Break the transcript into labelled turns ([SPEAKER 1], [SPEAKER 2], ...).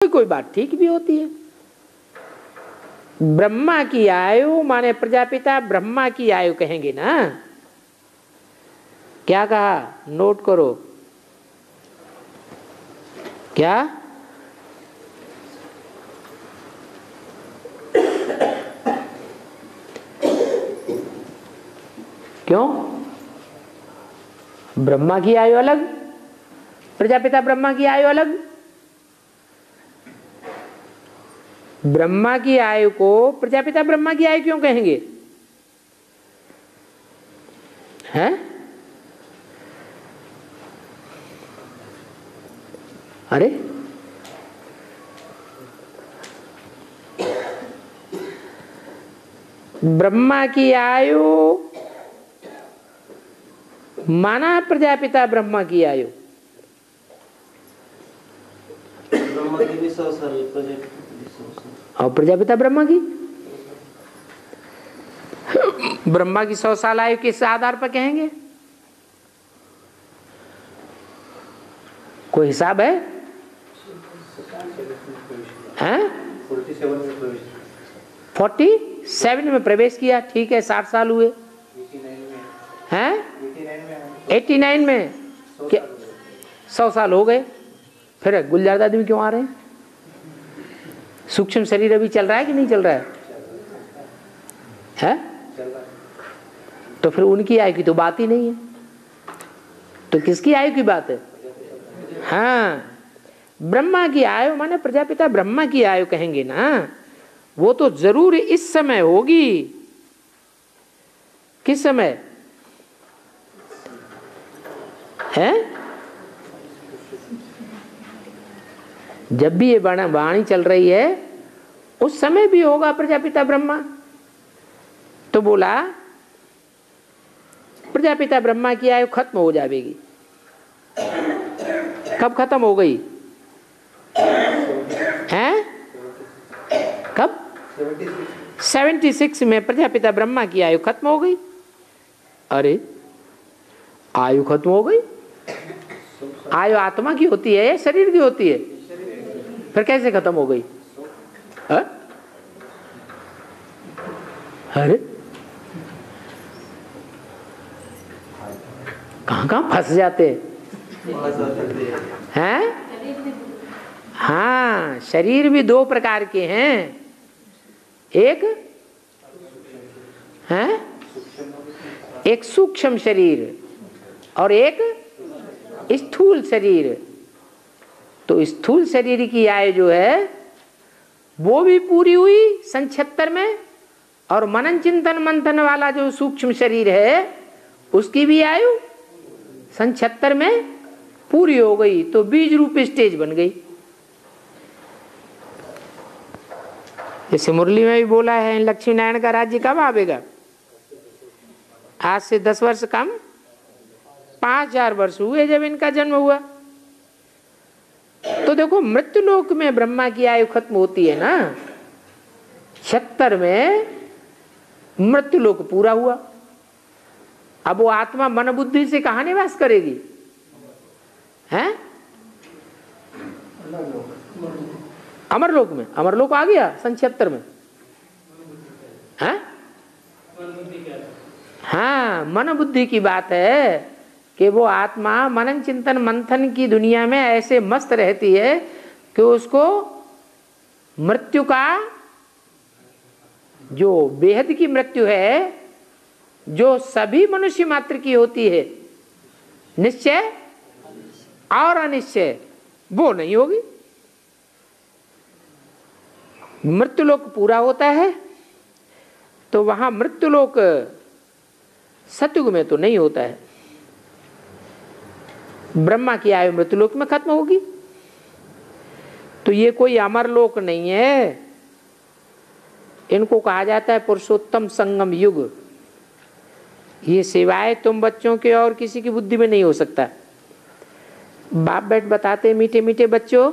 [SPEAKER 1] कोई कोई बात ठीक भी होती है। ब्रह्मा की आयु माने प्रजापिता ब्रह्मा की आयु कहेंगे ना। क्या कहा, नोट करो। क्या क्यों? ब्रह्मा की आयु अलग, प्रजापिता ब्रह्मा की आयु अलग। ब्रह्मा की आयु को प्रजापिता ब्रह्मा की आयु क्यों कहेंगे? हैं? अरे ब्रह्मा की आयु माना प्रजापिता ब्रह्मा की आयु।
[SPEAKER 2] ब्रह्मा की भी 100 साल,
[SPEAKER 1] और प्रजापिता ब्रह्मा की ब्रह्मा की 100 साल आयु किस आधार पर कहेंगे? कोई हिसाब है? हैं? 47 में प्रवेश किया, ठीक है। 60 साल हुए हैं? 89 में क्या 100 साल हो गए? फिर गुलजार आदमी क्यों आ रहे हैं? सूक्ष्म शरीर अभी चल रहा है कि नहीं चल रहा है? तो फिर उनकी आयु की तो बात ही नहीं है। तो किसकी आयु की बात है? हाँ, ब्रह्मा की आयु माने प्रजापिता ब्रह्मा की आयु कहेंगे ना। वो तो जरूर इस समय होगी। किस समय है? जब भी ये वाणी चल रही है उस समय भी होगा प्रजापिता ब्रह्मा। तो बोला प्रजापिता ब्रह्मा की आयु खत्म हो जाएगी। कब खत्म हो गई? हैं? कब? 76 में प्रजापिता ब्रह्मा की आयु खत्म हो गई। अरे आयु खत्म हो गई? आयु आत्मा की होती है या शरीर की होती है? फिर कैसे खत्म हो गई? अरे कहाँ फंस जाते हैं? हाँ, शरीर भी 2 प्रकार के हैं। एक है एक सूक्ष्म शरीर और एक स्थूल शरीर। तो स्थूल शरीर की आयु जो है वो भी पूरी हुई 76 में, और मनन चिंतन मंथन वाला जो सूक्ष्म शरीर है उसकी भी आयु 76 में पूरी हो गई। तो बीज रूप स्टेज बन गई। जैसे मुरली में भी बोला है, लक्ष्मी नारायण का राज्य कब आवेगा? आज से 10 वर्ष कम 5000 वर्ष हुए जब इनका जन्म हुआ। तो देखो मृत्युलोक में ब्रह्मा की आयु खत्म होती है ना, 76 में मृत्युलोक पूरा हुआ। अब वो आत्मा मन बुद्धि से कहाँ निवास करेगी? हैं? अमरलोक में। अमरलोक आ गया 76 में। हैं? हाँ, मन बुद्धि की बात है कि वो आत्मा मनन चिंतन मंथन की दुनिया में ऐसे मस्त रहती है कि उसको मृत्यु का जो बेहद की मृत्यु है, जो सभी मनुष्य मात्र की होती है, निश्चय और अनिश्चय, वो नहीं होगी। मृत्युलोक पूरा होता है तो वहां मृत्युलोक सतयुग में तो नहीं होता है। ब्रह्मा की आयु मृत्युलोक में खत्म होगी। तो ये कोई अमरलोक नहीं है। इनको कहा जाता है पुरुषोत्तम संगम युग। ये सिवाय तुम बच्चों के और किसी की बुद्धि में नहीं हो सकता। बाप बैठ बताते मीठे मीठे बच्चों,